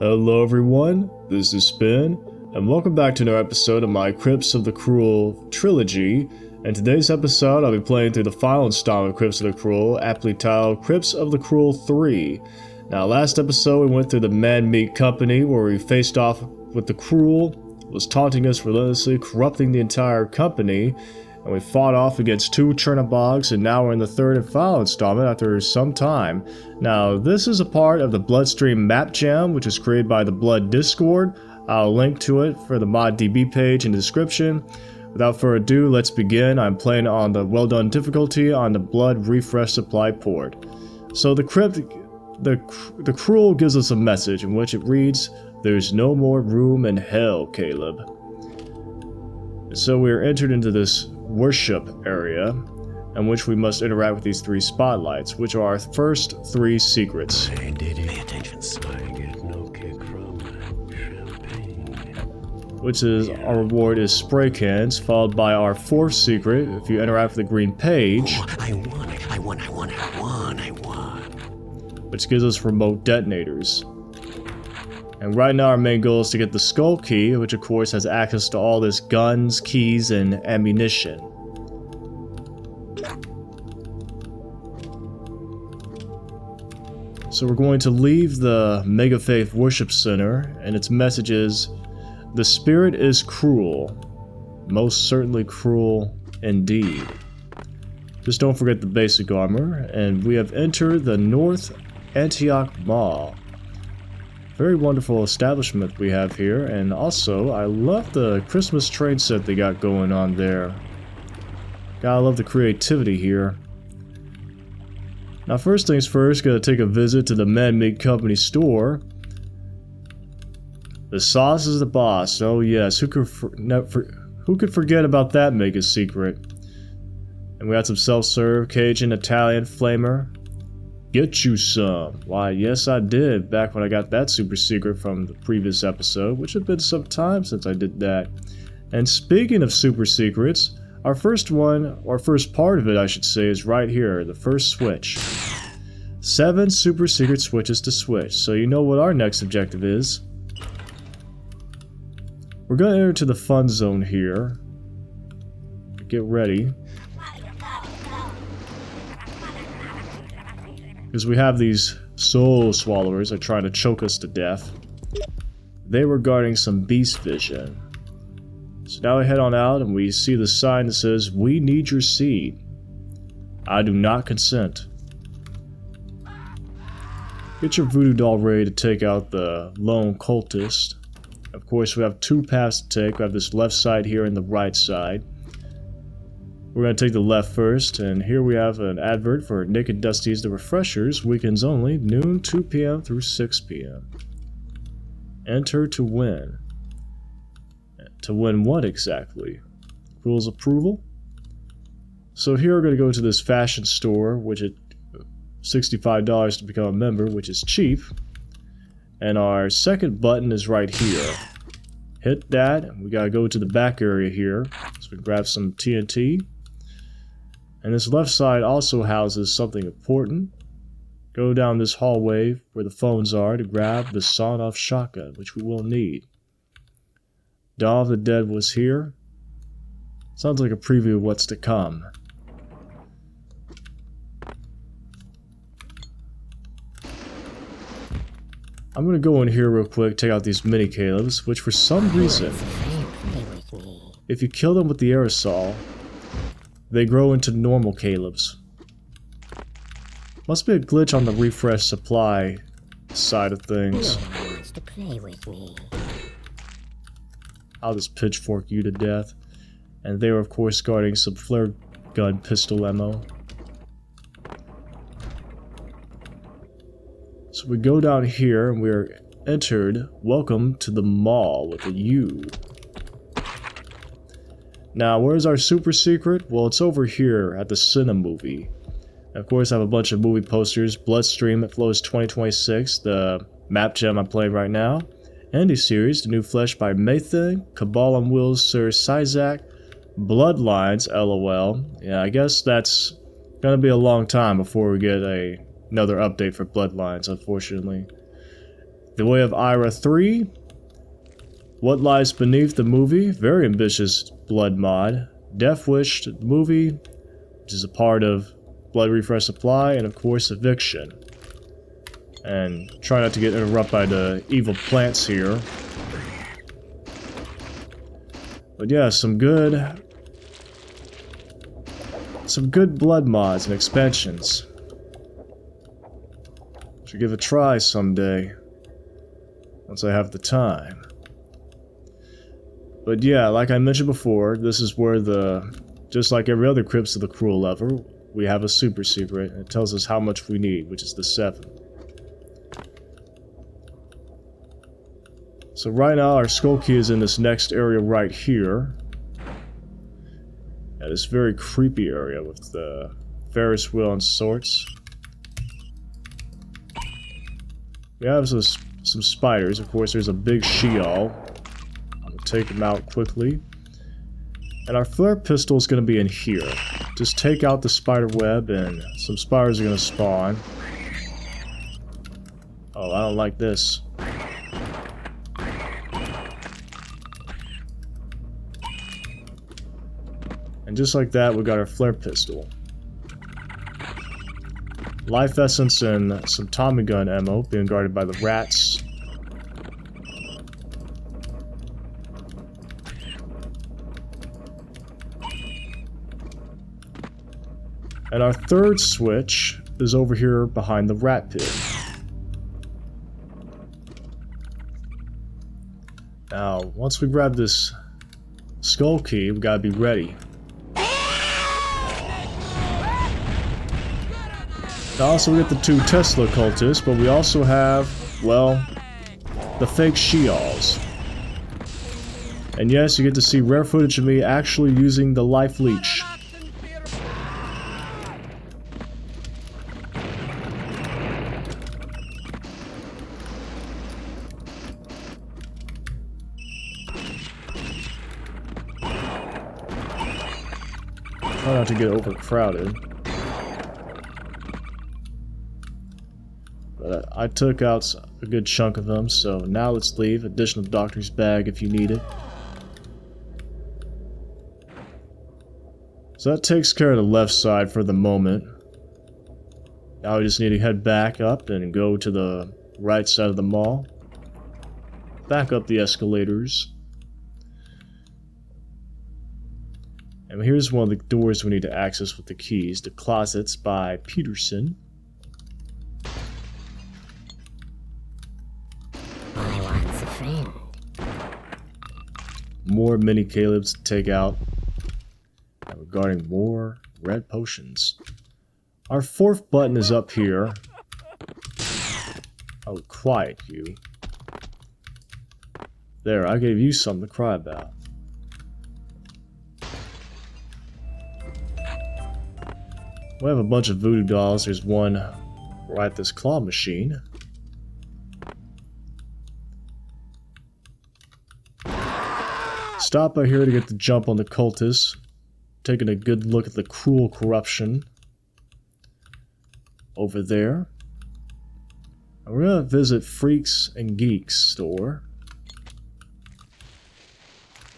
Hello everyone, this is Spin, and welcome back to another episode of my Crypts of the Cruel Trilogy. In today's episode, I'll be playing through the final installment of Crypts of the Cruel, aptly titled Crypts of the Cruel 3. Now, last episode we went through the Man Meat Company, where we faced off with the Cruel, was taunting us relentlessly, corrupting the entire company, and we fought off against two Chernobyls, and now we're in the third and final installment after some time. Now, this is a part of the Bloodstream map jam, which was created by the Blood Discord. I'll link to it for the ModDB page in the description. Without further ado, let's begin. I'm playing on the well done difficulty on the Blood Refresh Supply port. So the Cruel gives us a message in which it reads, "There's no more room in hell, Caleb." So we are entered into this worship area in which we must interact with these three spotlights, which are our first three secrets. I did it. Pay attention. I get no kick from champagne. Which is, our reward is spray cans, followed by our fourth secret. If you interact with the green page, Oh, I won. which gives us remote detonators. And right now our main goal is to get the skull key, which of course has access to all this guns, keys, and ammunition. So we're going to leave the Mega Faith Worship Center, and its message is, "The spirit is cruel. Most certainly cruel indeed." Just don't forget the basic armor, and we have entered the North Antioch Mall. Very wonderful establishment we have here, and also I love the Christmas train set they got going on there. Gotta love the creativity here. Now, first things first, gotta take a visit to the Man Meat Company store. The sauce is the boss. Oh yes, who could forget about that mega secret? And we got some self-serve, Cajun, Italian, flamer. Get you some. Why, yes I did, back when I got that super secret from the previous episode, which had been some time since I did that. And speaking of super secrets, our first one, or first part of it I should say, is right here, the first switch. 7 super secret switches to switch, so you know what our next objective is. We're gonna enter to the fun zone here. Get ready. Because we have these soul swallowers that are trying to choke us to death. They were guarding some beast vision. So now we head on out and we see the sign that says, "We need your seed. I do not consent." Get your voodoo doll ready to take out the lone cultist. Of course, we have 2 paths to take. We have this left side here and the right side. We're going to take the left first, and here we have an advert for Naked Dusty's The Refreshers, weekends only, noon, 2 p.m. through 6 p.m. Enter to win. To win what exactly? Rules approval? So here we're going to go to this fashion store, which is $65 to become a member, which is cheap. And our second button is right here. Hit that, and we got to go to the back area here. So we can grab some TNT. And this left side also houses something important. Go down this hallway where the phones are to grab the sawed-off shotgun, which we will need. Dawn of the Dead was here. Sounds like a preview of what's to come. I'm gonna go in here real quick, take out these mini Calebs, which for some reason, if you kill them with the aerosol, they grow into normal Calebs. Must be a glitch on the refresh supply side of things. No one wants to play with me. I'll just pitchfork you to death. And they were of course guarding some flare gun pistol ammo. So we go down here and we're entered. Welcome to the mall with a U. Now, where's our super secret? Well, it's over here at the Cinemovie. Of course, I have a bunch of movie posters. Bloodstream, It Flows 2026, the map gem I'm playing right now. Indie series, The New Flesh by Maything, Cabal on Wheels, Sir Sizak, Bloodlines, LOL. Yeah, I guess that's gonna be a long time before we get another update for Bloodlines, unfortunately. The Way of Ira 3. What Lies Beneath the Movie, very ambitious blood mod. Death Wish the movie, which is a part of Blood Refresh Supply, and of course Eviction. And try not to get interrupted by the evil plants here. But yeah, some good blood mods and expansions. Should give a try someday, once I have the time. But yeah, like I mentioned before, this is where just like every other Crypts of the Cruel level, we have a super secret, and it tells us how much we need, which is the 7. So right now, our skull key is in this next area right here. Yeah, this very creepy area with the Ferris wheel and sorts. We have some spiders. Of course, there's a big Sheol. I'll take them out quickly. And our flare pistol is going to be in here. Just take out the spider web and some spiders are going to spawn. Oh, I don't like this. And just like that, we got our flare pistol. Life essence and some Tommy gun ammo being guarded by the rats. And our third switch is over here behind the rat pit. Now, once we grab this skull key, we gotta be ready. Also, we get the 2 Tesla cultists, but we also have, well, the fake Sheols. And yes, you get to see rare footage of me actually using the life leech. Try not to get overcrowded. But I took out a good chunk of them, so now let's leave. Additional doctor's bag if you need it. So that takes care of the left side for the moment. Now we just need to head back up and go to the right side of the mall. Back up the escalators. And here's one of the doors we need to access with the keys. The Closets by Peterson. More mini Calebs to take out. And regarding more red potions. Our 4th button is up here. Oh, quiet, you. There, I gave you something to cry about. We have a bunch of voodoo dolls. There's one right at this claw machine. Stop by here to get the jump on the cultists. Taking a good look at the cruel corruption over there. And we're gonna visit Freaks and Geeks store.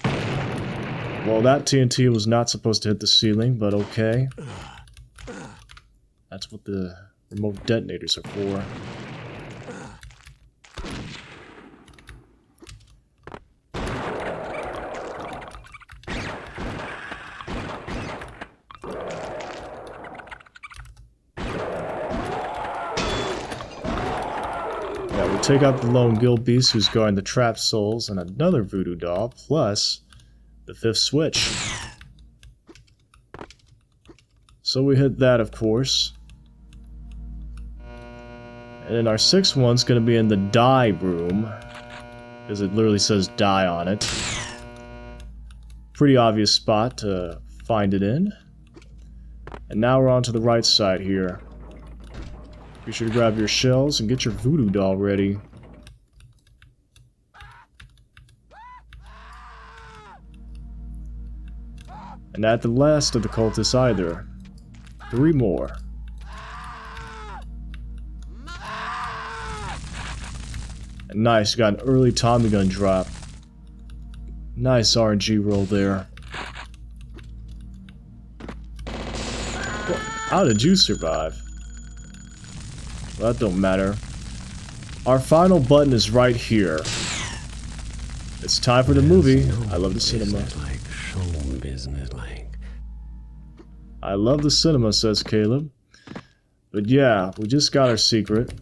Well, that TNT was not supposed to hit the ceiling, but okay. That's what the remote detonators are for. Take out the lone guild beast who's guarding the trapped souls and another voodoo doll, plus the 5th switch. So we hit that, of course. And then our 6th one's gonna be in the die room, because it literally says die on it. Pretty obvious spot to find it in. And now we're on to the right side here. Be sure to grab your shells and get your voodoo doll ready. And not the last of the cultists either. 3 more. Nice, got an early Tommy gun drop. Nice RNG roll there. How did you survive? Well, that don't matter. Our final button is right here. It's time for the movie. I love the cinema. I love the cinema, says Caleb. But yeah, we just got our secret.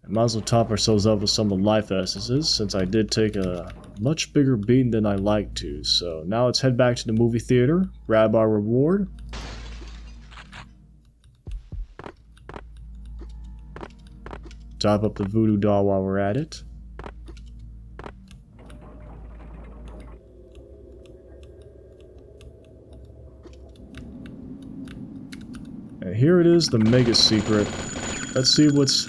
Might as well top ourselves up with some of the life essences, since I did take a much bigger beating than I like to. So now let's head back to the movie theater, grab our reward. Top up the voodoo doll while we're at it. And here it is, the mega secret. Let's see what's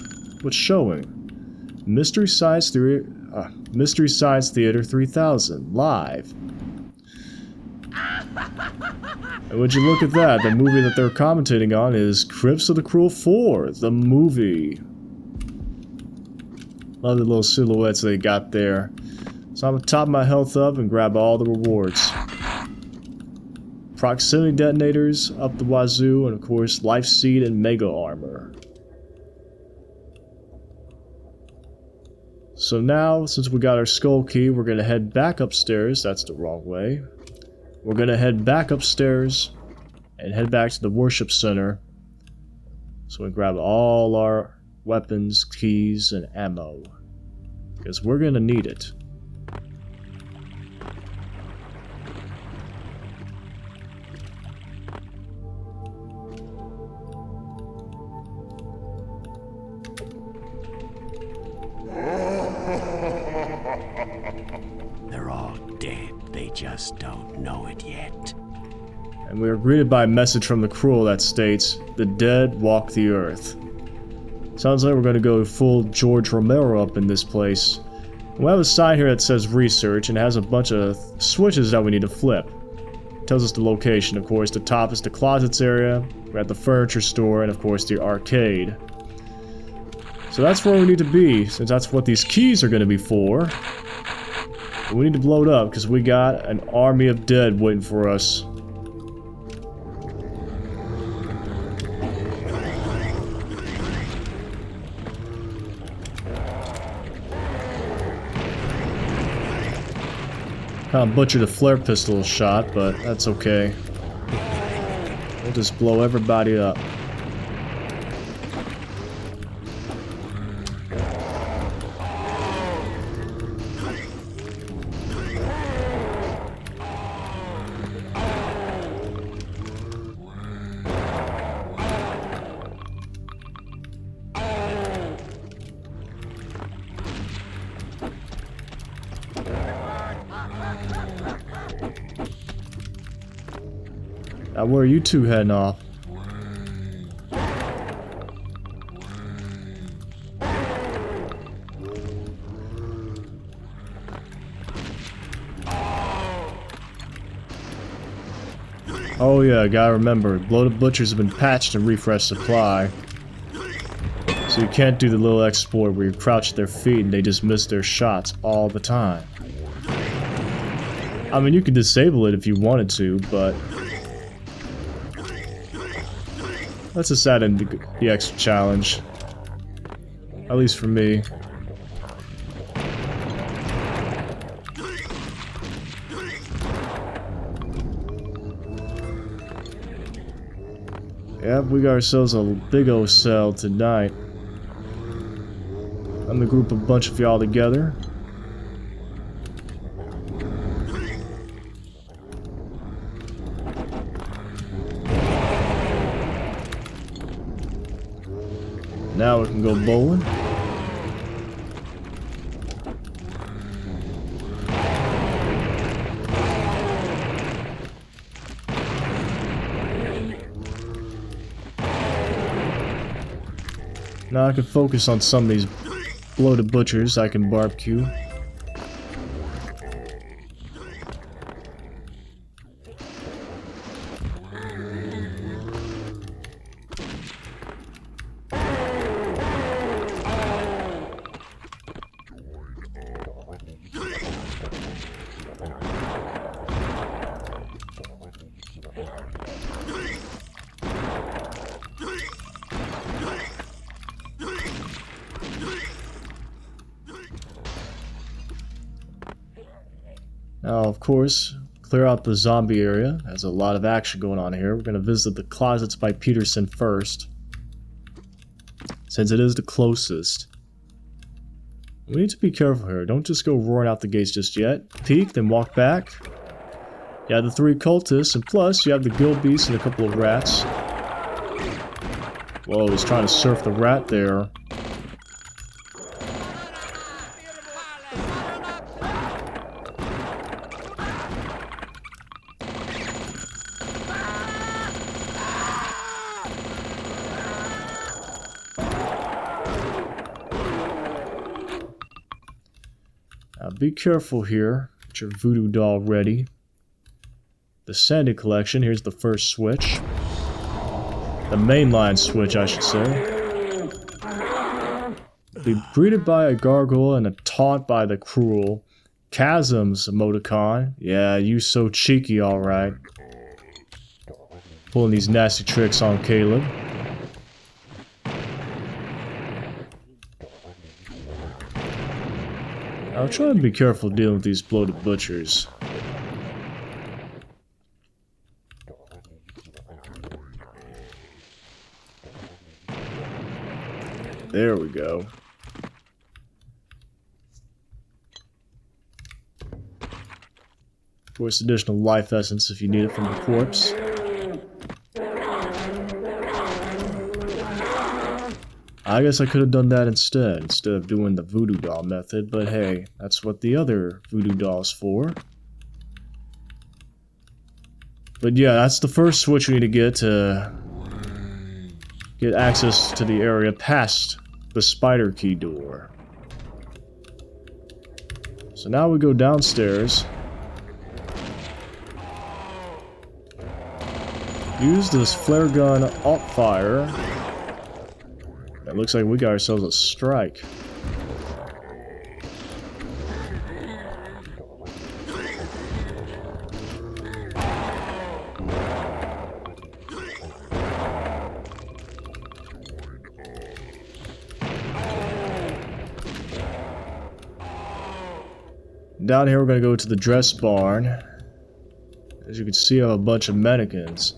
showing. Mystery Science Theater 3000 live. And would you look at that? The movie that they're commentating on is Crypts of the Cruel 4, the movie. Love the little silhouettes they got there. So I'm gonna top my health up and grab all the rewards. Proximity detonators up the wazoo, and of course life seed and mega armor. So now, since we got our skull key, we're gonna head back upstairs. That's the wrong way. We're gonna head back upstairs and head back to the worship center. So we grab all our weapons, keys, and ammo. Because we're gonna need it. They're all dead. They just don't know it yet. And we are greeted by a message from the Cruel that states, "The dead walk the earth." Sounds like we're going to go full George Romero up in this place. We have a sign here that says research and has a bunch of switches that we need to flip. It tells us the location, of course. The top is the closets area, we're at the furniture store, and of course the arcade. So that's where we need to be, since that's what these keys are going to be for. But we need to blow it up, because we got an army of dead waiting for us. Kinda butchered a flare pistol shot, but that's okay. We'll just blow everybody up. Now where are you two heading off? Oh yeah, gotta remember, bloated butchers have been patched and refreshed supply. So you can't do the little exploit where you crouch at their feet and they just miss their shots all the time. I mean, you could disable it if you wanted to, but let's just add in the extra challenge. At least for me. Yep, we got ourselves a big old cell tonight. I'm gonna group a bunch of y'all together. Now we can go bowling. Now I can focus on some of these bloated butchers I can barbecue. Now, of course, clear out the zombie area. There's a lot of action going on here. We're going to visit the closets by Peterson first, since it is the closest. We need to be careful here. Don't just go roaring out the gates just yet. Peek, then walk back. You have the 3 cultists, and plus you have the guild beast and a couple of rats. Whoa, he's trying to surf the rat there. Now be careful here. Get your voodoo doll ready. The Sandy collection, here's the first switch. The mainline switch, I should say. Be greeted by a gargoyle and a taunt by the Cruel. Chasms emoticon. Yeah, you so cheeky, alright. Pulling these nasty tricks on Caleb. I'll try and be careful dealing with these bloated butchers. There we go. Of course, additional life essence if you need it from the corpse. I guess I could have done that instead of doing the voodoo doll method, but hey, that's what the other voodoo doll's for. But yeah, that's the first switch we need to get access to the area past the spider key door. So now we go downstairs. Use this flare gun alt fire. It looks like we got ourselves a strike. Down here we're going to go to the dress barn. As you can see, I have a bunch of mannequins.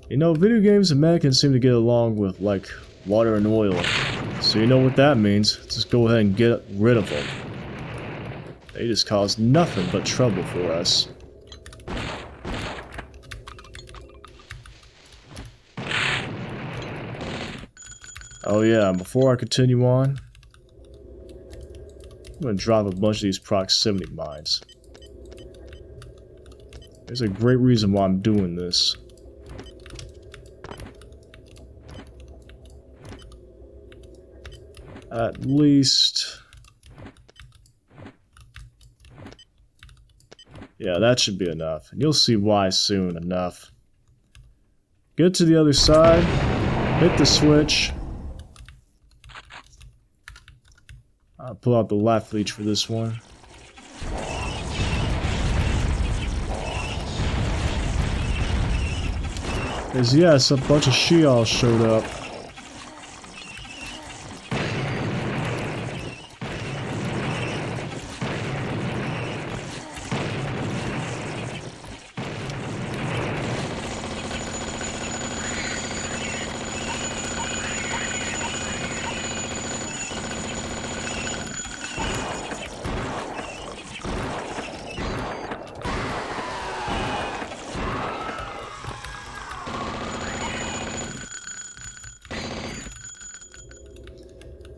You know, video games and mannequins seem to get along with, like, water and oil. So you know what that means. Just go ahead and get rid of them. They just cause nothing but trouble for us. Oh yeah, before I continue on, I'm going to drop a bunch of these proximity mines. There's a great reason why I'm doing this. At least... yeah, that should be enough. And you'll see why soon enough. Get to the other side. Hit the switch. I'll pull out the left leech for this one. Because yes, a bunch of Sheol showed up.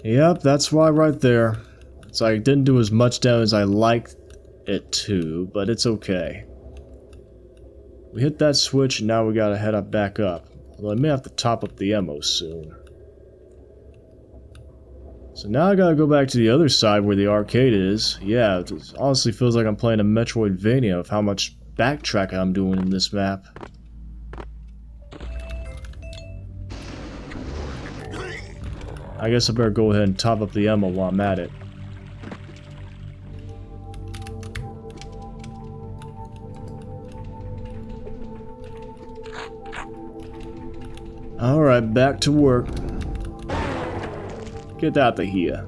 Yep, that's why right there. So I didn't do as much damage as I liked it to, but it's okay. We hit that switch and now we gotta head up back up. Although I may have to top up the ammo soon. So now I gotta go back to the other side where the arcade is. Yeah, it honestly feels like I'm playing a Metroidvania of how much backtracking I'm doing in this map. I guess I better go ahead and top up the ammo while I'm at it. Alright, back to work. Get out of here.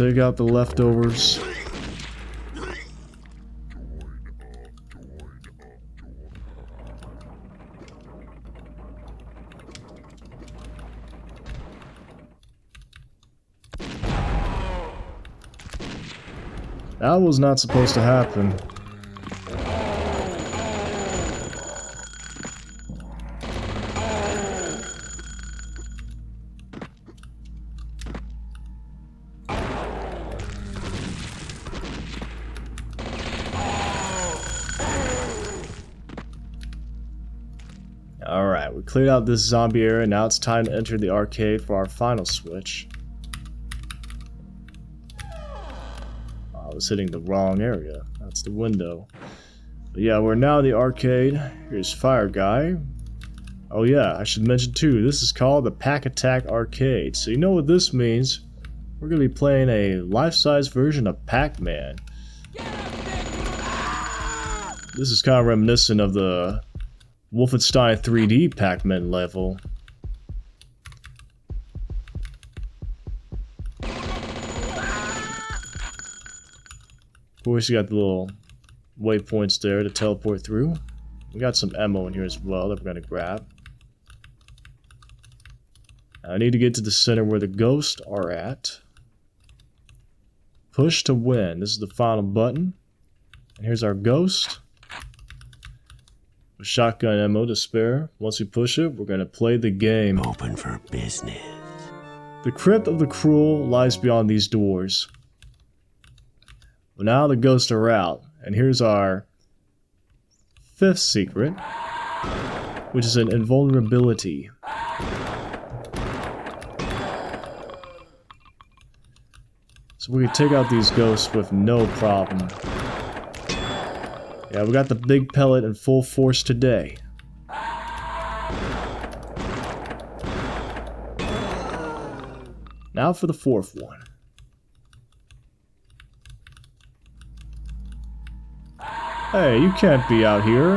Take out the leftovers. That was not supposed to happen. Alright, we cleared out this zombie area, now it's time to enter the arcade for our final switch. I was hitting the wrong area. That's the window. But yeah, we're now in the arcade. Here's Fire Guy. Oh yeah, I should mention too, this is called the Pack Attack Arcade. So you know what this means. We're going to be playing a life-size version of Pac-Man. This is kind of reminiscent of the Wolfenstein 3D Pac-Man level. Of course, you got the little waypoints there to teleport through. We got some ammo in here as well that we're going to grab. I need to get to the center where the ghosts are at. Push to win. This is the final button. And here's our ghost. With shotgun ammo to spare. Once we push it, we're going to play the game. Open for business. The crypt of the cruel lies beyond these doors. Well, now the ghosts are out, and here's our 5th secret, which is an invulnerability. So we can take out these ghosts with no problem. Yeah, we got the big pellet in full force today. Now for the 4th one. Hey, you can't be out here.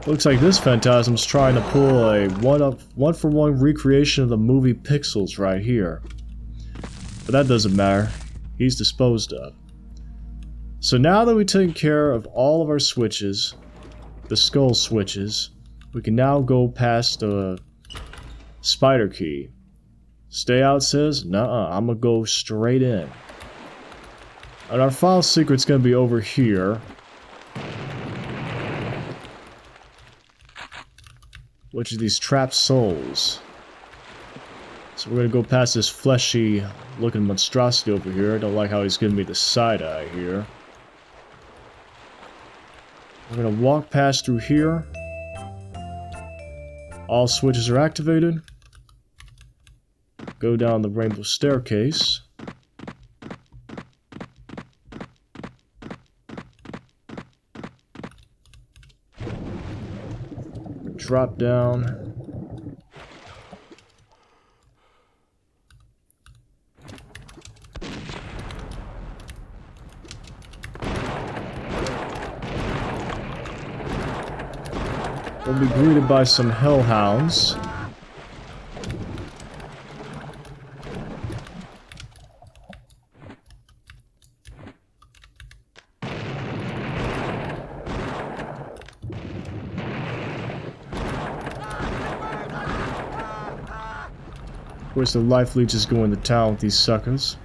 Looks like this phantasm's trying to pull a one-for-one recreation of the movie Pixels right here. But that doesn't matter. He's disposed of. So now that we've taken care of all of our switches, the skull switches, we can now go past the spider key. Stay out says, nuh-uh, I'm gonna go straight in. And our final secret's gonna be over here. Which are these trapped souls. So we're gonna go past this fleshy looking monstrosity over here. I don't like how he's giving me the side eye here. We're gonna walk past through here. All switches are activated. Go down the rainbow staircase. Drop down. We'll be greeted by some hellhounds. Of course, the life leeches go into town with these suckers.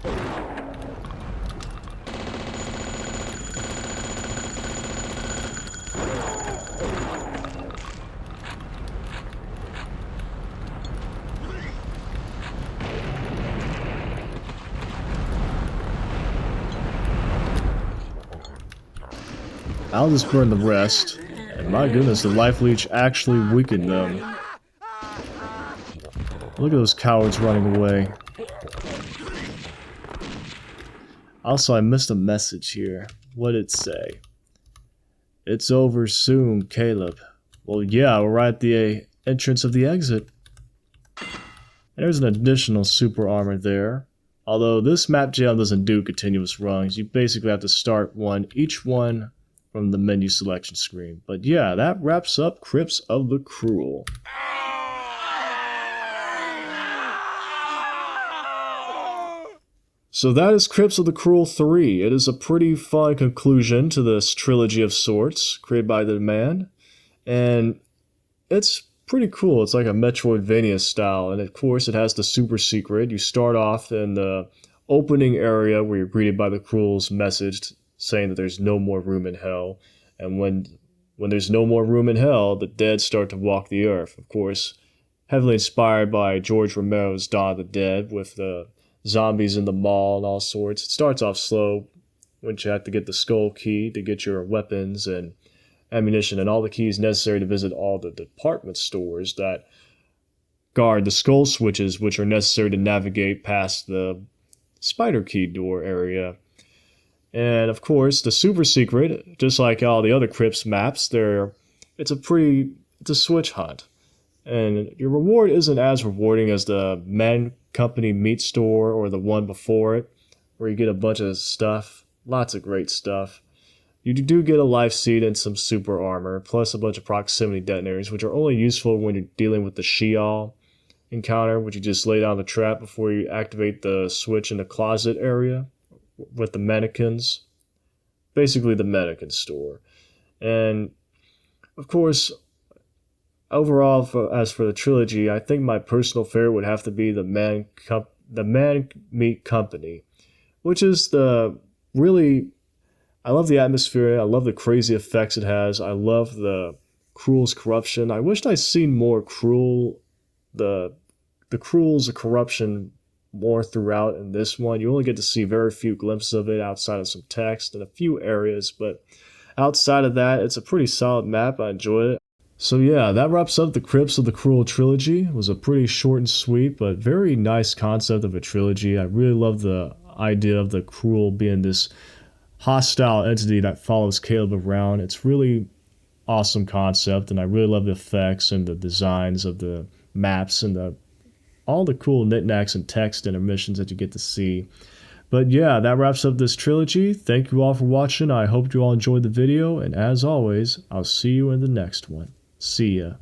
I'll just burn the rest. And my goodness, the life leech actually weakened them. Look at those cowards running away. Also, I missed a message here. What did it say? It's over soon, Caleb. Well, yeah, we're right at the entrance of the exit. And there's an additional super armor there. Although this map jam doesn't do continuous runs. You basically have to start each one from the menu selection screen. But yeah, that wraps up Crypts of the Cruel. So that is Crypts of the Cruel 3. It is a pretty fun conclusion to this trilogy of sorts created by the man. And it's pretty cool. It's like a Metroidvania style. And of course, it has the super secret. You start off in the opening area where you're greeted by the Cruel's message saying that there's no more room in hell. And when there's no more room in hell, the dead start to walk the earth. Of course, heavily inspired by George Romero's Dawn of the Dead with the zombies in the mall and all sorts. It starts off slow when you have to get the skull key to get your weapons and ammunition and all the keys necessary to visit all the department stores that guard the skull switches, which are necessary to navigate past the spider key door area. And of course, the super secret, just like all the other Crypts maps, it's a switch hunt. And your reward isn't as rewarding as the Man Company meat store or the one before it, where you get a bunch of stuff, lots of great stuff. You do get a life seed and some super armor, plus a bunch of proximity detonators, which are only useful when you're dealing with the Sheol encounter, which you just lay down the trap before you activate the switch in the closet area with the mannequins. Basically the mannequin store. And of course, overall, as for the trilogy, I think my personal favorite would have to be the Man Meat Company, which is I love the atmosphere. I love the crazy effects it has. I love the Cruel's corruption. I wished I'd seen more Cruel, the Cruel's corruption more throughout in this one. You only get to see very few glimpses of it outside of some text and a few areas, but outside of that, it's a pretty solid map. I enjoyed it. So yeah, that wraps up the Crypts of the Cruel Trilogy. It was a pretty short and sweet, but very nice concept of a trilogy. I really love the idea of the Cruel being this hostile entity that follows Caleb around. It's really awesome concept, and I really love the effects and the designs of the maps and all the cool knickknacks and text intermissions that you get to see. But yeah, that wraps up this trilogy. Thank you all for watching. I hope you all enjoyed the video, and as always, I'll see you in the next one. See ya.